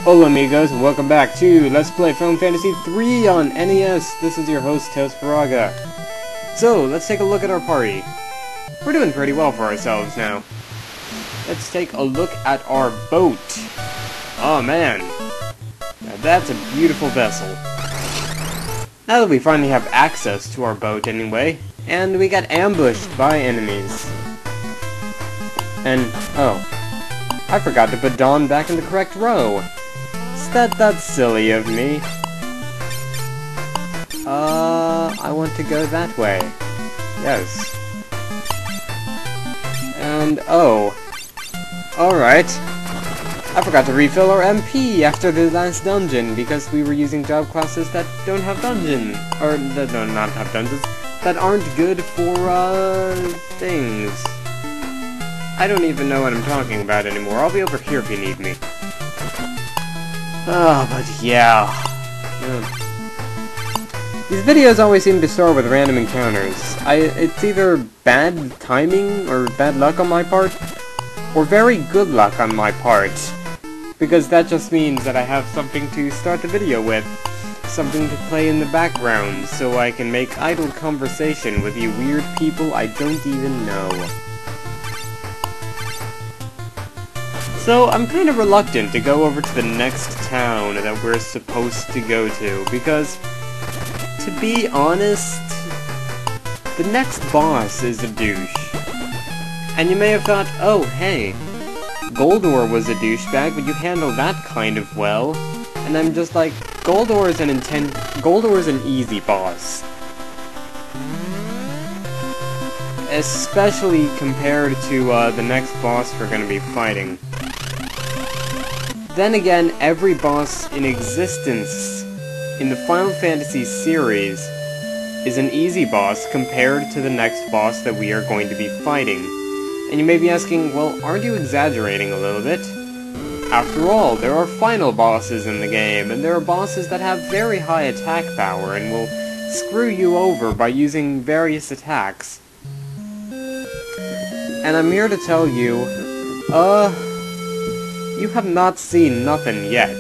Hola amigos, and welcome back to Let's Play Final Fantasy III on NES. This is your host, Tosfaraga. So, let's take a look at our party. We're doing pretty well for ourselves now. Let's take a look at our boat. Oh man, now that's a beautiful vessel. Now that we finally have access to our boat anyway, and we got ambushed by enemies. And, oh, I forgot to put Dawn back in the correct row. That's silly of me. I want to go that way. Yes. And, oh. Alright. I forgot to refill our MP after the last dungeon, because we were using job classes that don't have dungeon. Or, that do not have dungeons. That aren't good for, things. I don't even know what I'm talking about anymore. I'll be over here if you need me. Oh, but yeah. These videos always seem to start with random encounters. It's either bad timing or bad luck on my part, or very good luck on my part. Because that just means that I have something to start the video with. Something to play in the background, so I can make idle conversation with you weird people I don't even know. So, I'm kind of reluctant to go over to the next town that we're supposed to go to, because, to be honest, the next boss is a douche. And you may have thought, oh, hey, Goldor was a douchebag, but you handled that kind of well. And I'm just like, Goldor is an easy boss. Especially compared to the next boss we're going to be fighting. Then again, every boss in existence in the Final Fantasy series is an easy boss compared to the next boss that we are going to be fighting. And you may be asking, well, aren't you exaggerating a little bit? After all, there are final bosses in the game, and there are bosses that have very high attack power and will screw you over by using various attacks. And I'm here to tell you, you have not seen nothing yet.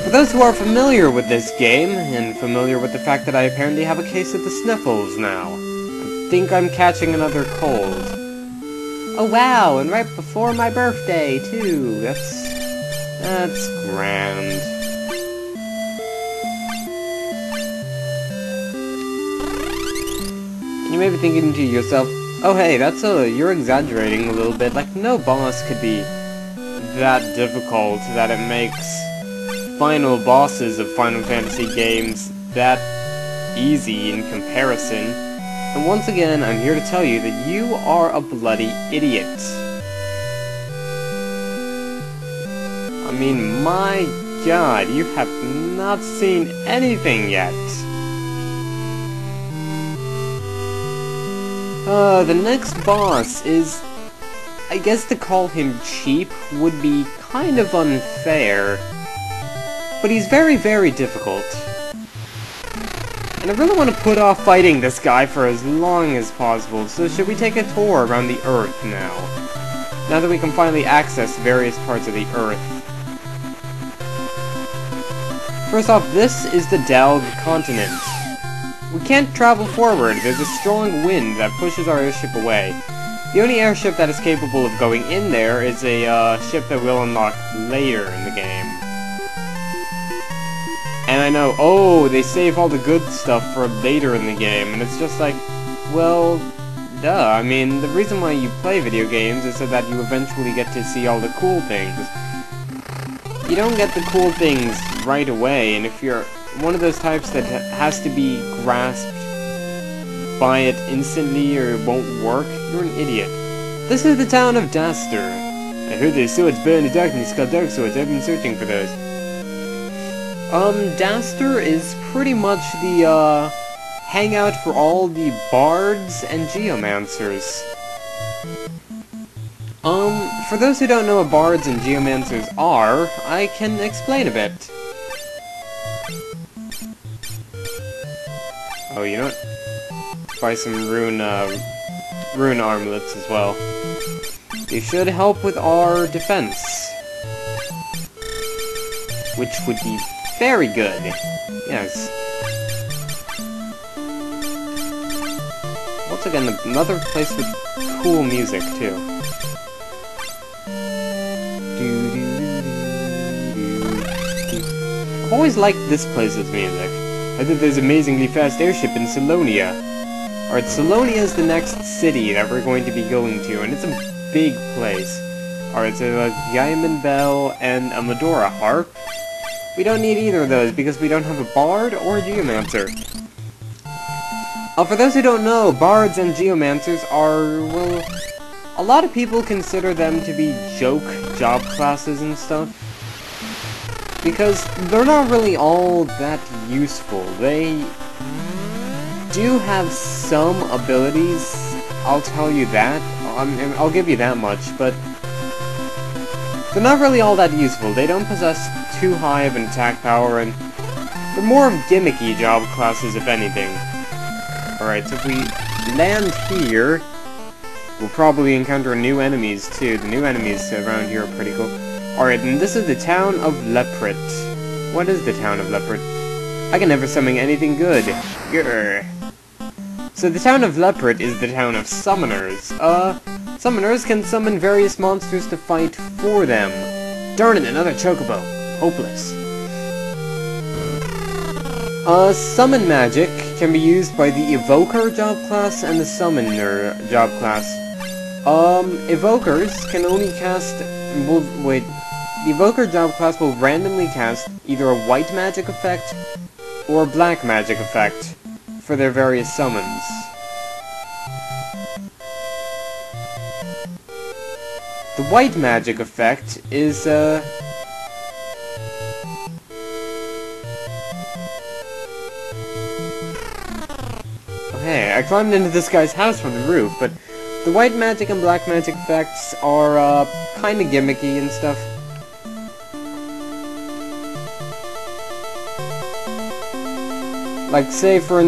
For those who are familiar with this game, and familiar with the fact that I apparently have a case of the sniffles now, I think I'm catching another cold. Oh wow, and right before my birthday, too. That's grand. You may be thinking to yourself, oh hey, you're exaggerating a little bit. Like, no boss could be that difficult that it makes final bosses of Final Fantasy games that easy in comparison. And once again, I'm here to tell you that you are a bloody idiot. I mean, my god, you have not seen anything yet. The next boss is, I guess to call him cheap would be kind of unfair, but he's very, very difficult. And I really want to put off fighting this guy for as long as possible, so should we take a tour around the Earth now? Now that we can finally access various parts of the Earth. First off, this is the Dalg continent. We can't travel forward, there's a strong wind that pushes our airship away. The only airship that is capable of going in there is a ship that we'll unlock later in the game. And I know, oh, they save all the good stuff for later in the game, and it's just like, well, duh. I mean, the reason why you play video games is so that you eventually get to see all the cool things. You don't get the cool things right away, and if you're one of those types that has to be grasped by it instantly or it won't work, you're an idiot. This is the town of Daster. I heard there's swords burn in the darkness called dark swords. I've been searching for those. Daster is pretty much the, hangout for all the bards and geomancers. For those who don't know what bards and geomancers are, I can explain a bit. Oh, you know what? Buy some rune armlets as well. They should help with our defense. which would be very good. Yes. Once again, another place with cool music, too. I've always liked this place's music. I think there's an amazingly fast airship in Salonia. Alright, Salonia is the next city that we're going to be going to, and it's a big place. Alright, so a diamond bell and a Medora harp. We don't need either of those because we don't have a bard or a geomancer. For those who don't know, bards and geomancers are, well, a lot of people consider them to be joke job classes and stuff. Because they're not really all that useful. They do have some abilities, I'll tell you that. I'll give you that much, but they're not really all that useful. They don't possess too high of an attack power, and they're more of gimmicky job classes, if anything. Alright, so if we land here, we'll probably encounter new enemies, too. The new enemies around here are pretty cool. Alright, and this is the town of Leprit. What is the town of Leprit? I can never summon anything good. Grr. So the town of Leprit is the town of summoners. Summoners can summon various monsters to fight for them. Darn it, another chocobo. Hopeless. Summon magic can be used by the Evoker job class and the Summoner job class. Evokers can only cast... Well, wait. The Evoker job class will randomly cast either a white magic effect or a black magic effect for their various summons. The white magic effect is, Hey, I climbed into this guy's house from the roof, but the white magic and black magic effects are, kinda gimmicky and stuff. Like, say, for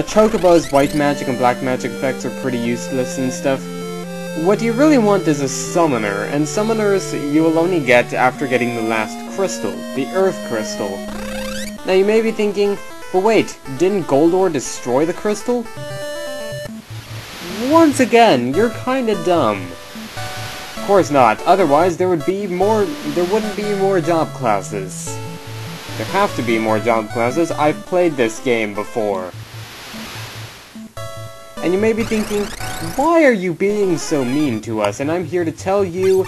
Chocobo's white magic and black magic effects are pretty useless and stuff. What you really want is a summoner, and summoners you will only get after getting the last crystal, the Earth Crystal. Now you may be thinking, but wait, didn't Goldor destroy the crystal? Once again, you're kinda dumb. Of course not, otherwise there wouldn't be more job classes. There have to be more job classes. I've played this game before. And you may be thinking, why are you being so mean to us? And I'm here to tell you,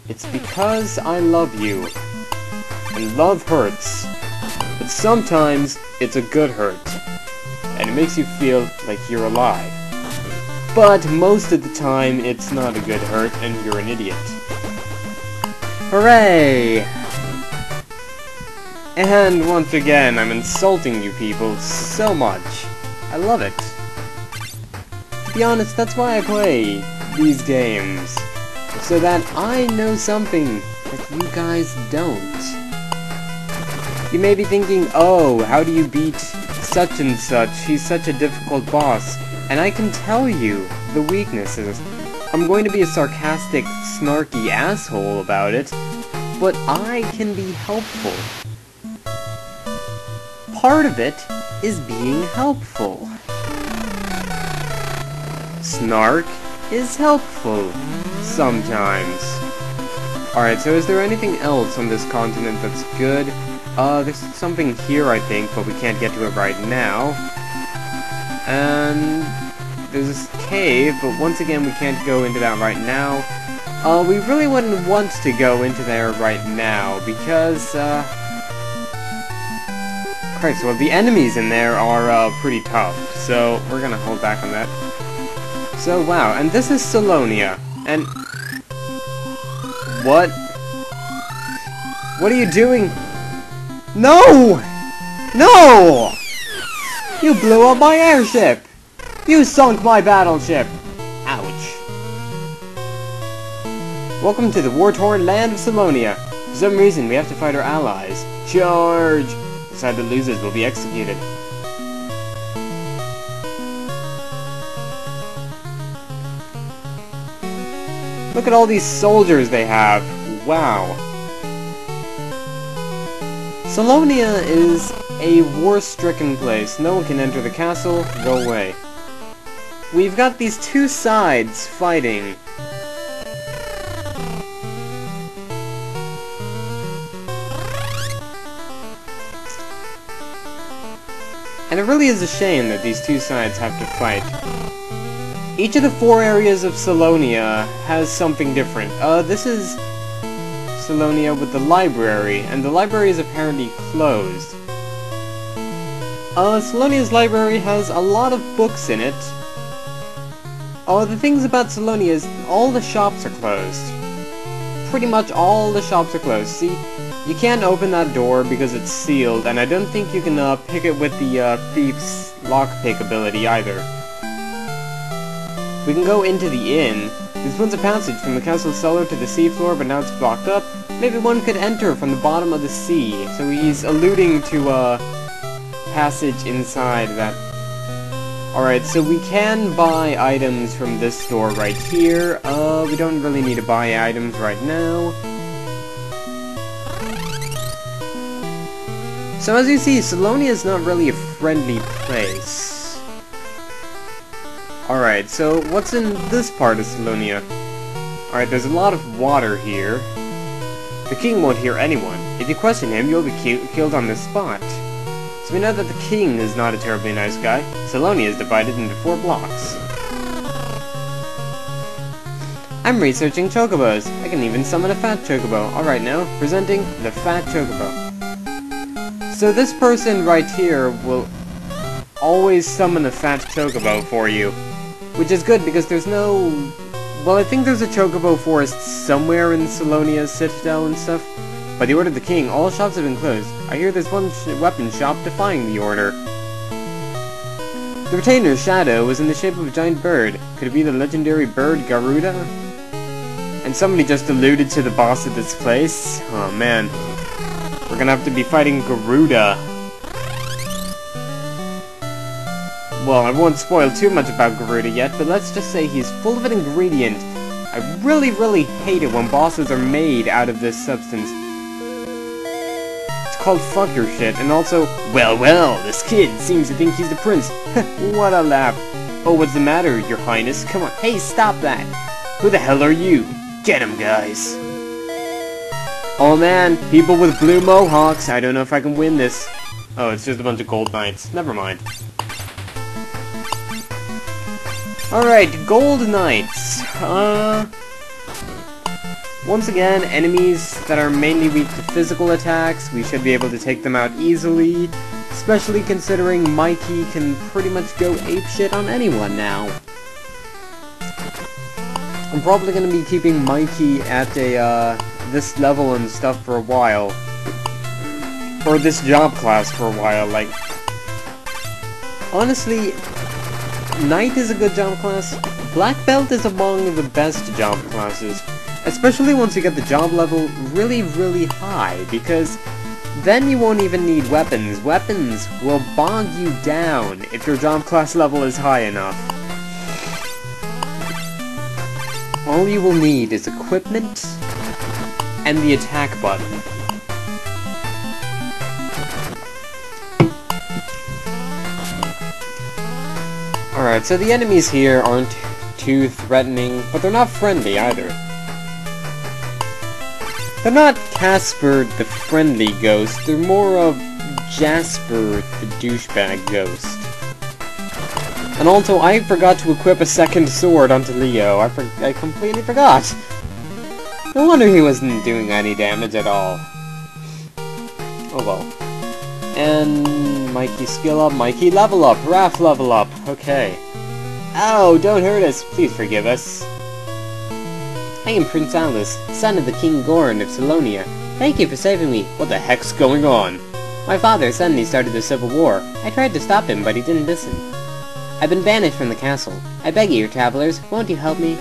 it's because I love you. And love hurts. But sometimes, it's a good hurt. And it makes you feel like you're alive. But most of the time, it's not a good hurt, and you're an idiot. Hooray! And once again, I'm insulting you people so much. I love it. To be honest, that's why I play these games. So that I know something that you guys don't. You may be thinking, oh, how do you beat such and such? He's such a difficult boss. And I can tell you the weaknesses. I'm going to be a sarcastic, snarky asshole about it, but I can be helpful. Part of it is being helpful. Snark is helpful sometimes. Alright, so is there anything else on this continent that's good? There's something here, I think, but we can't get to it right now. And there's this cave, but once again, we can't go into that right now. We really wouldn't want to go into there right now, because, Christ, well, the enemies in there are, pretty tough, so we're gonna hold back on that. So, wow, and this is Salonia, and... What? What are you doing? No! No! You blew up my airship! You sunk my battleship! Ouch. Welcome to the war-torn land of Selonia. For some reason, we have to fight our allies. Charge! The side that loses will be executed. Look at all these soldiers they have. Wow. Salonia is a war-stricken place. No one can enter the castle. Go away. We've got these two sides fighting. And it really is a shame that these two sides have to fight. Each of the 4 areas of Salonia has something different. This is Salonia with the library, and the library is apparently closed. Salonia's library has a lot of books in it. The things about Salonia is all the shops are closed. Pretty much all the shops are closed. See, you can't open that door because it's sealed, and I don't think you can pick it with the thief's lockpick ability either. We can go into the inn. There's once a passage from the castle cellar to the seafloor, but now it's blocked up. Maybe one could enter from the bottom of the sea. So he's alluding to a passage inside that. Alright, so we can buy items from this store right here. We don't really need to buy items right now. So as you see, Salonia is not really a friendly place. Alright, so what's in this part of Salonia? Alright, there's a lot of water here. The king won't hear anyone. If you question him, you'll be killed on the spot. So we know that the king is not a terribly nice guy. Salonia is divided into 4 blocks. I'm researching chocobos. I can even summon a fat chocobo. Alright now, presenting the fat chocobo. So this person right here will always summon a fat chocobo for you. Which is good because there's no... Well, I think there's a chocobo forest somewhere in Salonia's citadel and stuff. By the order of the king, all shops have been closed. I hear there's one weapon shop defying the order. The retainer's shadow was in the shape of a giant bird. Could it be the legendary bird Garuda? And somebody just alluded to the boss of this place. Oh man. We're gonna have to be fighting Garuda. Well, I won't spoil too much about Garuda yet, but let's just say he's full of an ingredient. I really, really hate it when bosses are made out of this substance. It's called fuck your shit, and also, well, this kid seems to think he's the prince. What a laugh. Oh, what's the matter, your highness? Come on, hey, stop that. Who the hell are you? Get him, guys. Oh man, people with blue mohawks. I don't know if I can win this. Oh, it's just a bunch of gold knights. Never mind. Alright, gold knights. Once again, enemies that are mainly weak to physical attacks. We should be able to take them out easily. Especially considering Mikey can pretty much go apeshit on anyone now. I'm probably going to be keeping Mikey at this level and stuff for a while. Or this job class for a while, like... Honestly, Knight is a good job class. Black Belt is among the best job classes. Especially once you get the job level really, really high, because then you won't even need weapons. Weapons will bog you down if your job class level is high enough. All you will need is equipment and the attack button. Alright, so the enemies here aren't too threatening, but they're not friendly either. They're not Casper the friendly ghost, they're more of Jasper the douchebag ghost. And also, I forgot to equip a second sword onto Leo. I completely forgot. No wonder he wasn't doing any damage at all. Oh well. And Mikey skill up, Mikey level up, Raph level up. Okay. Ow, don't hurt us. Please forgive us. I am Prince Alice, son of the King Goran of Selonia. Thank you for saving me. What the heck's going on? My father suddenly started a civil war. I tried to stop him, but he didn't listen. I've been banished from the castle. I beg you, travelers, won't you help me?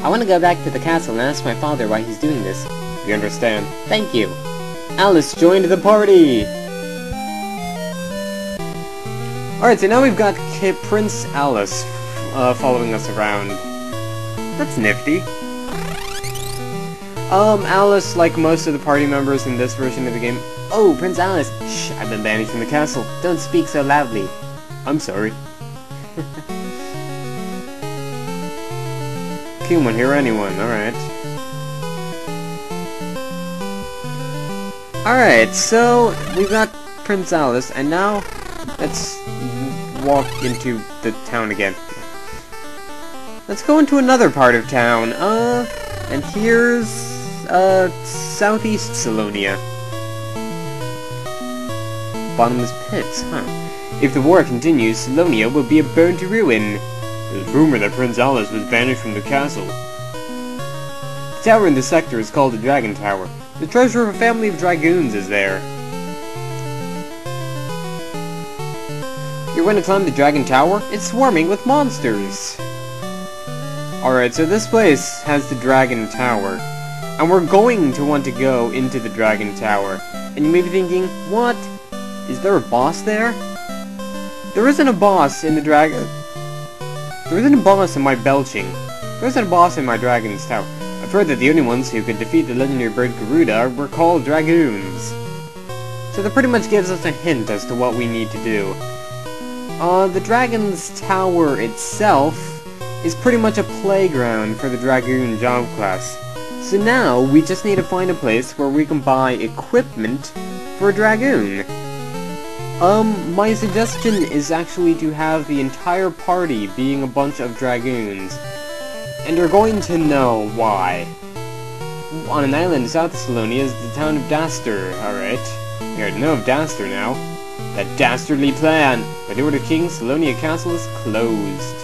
I want to go back to the castle and ask my father why he's doing this. We understand. Thank you. Alice joined the party! Alright, so now we've got Prince Alice following us around. That's nifty. Alice, like most of the party members in this version of the game... Oh, Prince Alice! Shh, I've been banished from the castle. Don't speak so loudly. I'm sorry. King won't hear anyone, alright. Alright, so we've got Prince Alice, and now let's walk into the town again. Let's go into another part of town, and here's, Southeast Salonia. Bottomless pits, huh? If the war continues, Selonia will be a burn to ruin. There's a rumor that Prince Alice was banished from the castle. The tower in this sector is called the Dragon Tower. The treasure of a family of dragoons is there. You're going to climb the Dragon Tower? It's swarming with monsters! Alright, so this place has the Dragon Tower. And we're going to want to go into the Dragon Tower. And you may be thinking, what? Is there a boss there? There isn't a boss in the Dragon... There isn't a boss in my belching. There isn't a boss in my Dragon's Tower. I've heard that the only ones who could defeat the legendary bird Garuda were called dragoons. So that pretty much gives us a hint as to what we need to do. The Dragon's Tower itself is pretty much a playground for the Dragoon job class. So now, we just need to find a place where we can buy equipment for a Dragoon. My suggestion is actually to have the entire party being a bunch of Dragoons. And you're going to know why. On an island south of Salonia is the town of Daster, alright. You already know of Daster now. That dastardly plan! By the order of King, Salonia Castle is closed.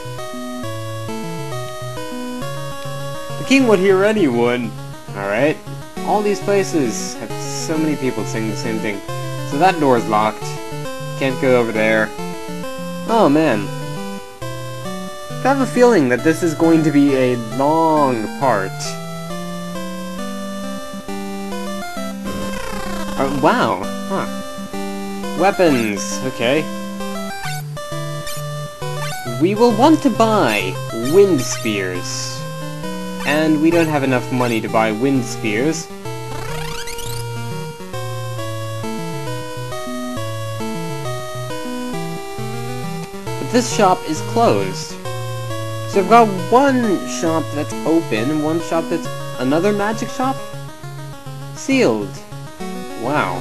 The king would hear anyone! Alright. All these places have so many people saying the same thing. So that door is locked. Can't go over there. Oh man. I have a feeling that this is going to be a long part. Wow. Huh. Weapons. Okay. We will want to buy wind spears. And we don't have enough money to buy wind spears. But this shop is closed. So I've got one shop that's open, and one shop that's another magic shop? Sealed. Wow.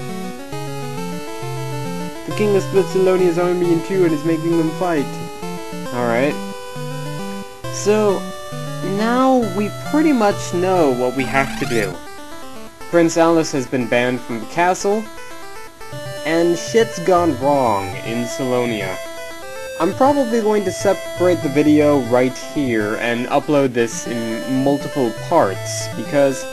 The king has split Selonia's army in two and is making them fight. Alright. So, now we pretty much know what we have to do. Prince Alice has been banned from the castle, and shit's gone wrong in Salonia. I'm probably going to separate the video right here and upload this in multiple parts, because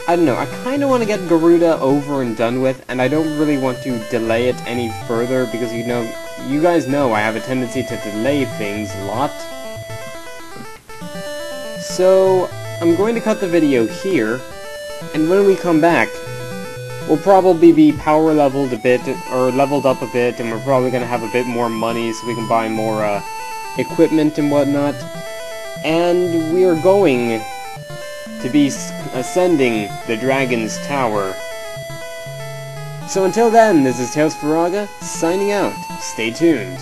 I don't know, I kinda want to get Garuda over and done with, and I don't really want to delay it any further, because you guys know I have a tendency to delay things a lot. So, I'm going to cut the video here, and when we come back, we'll probably be power leveled a bit, or leveled up a bit, and we're probably going to have a bit more money so we can buy more equipment and whatnot. And we are going to be ascending the Dragon's Tower. So until then, this is Tails Faraga, signing out. Stay tuned.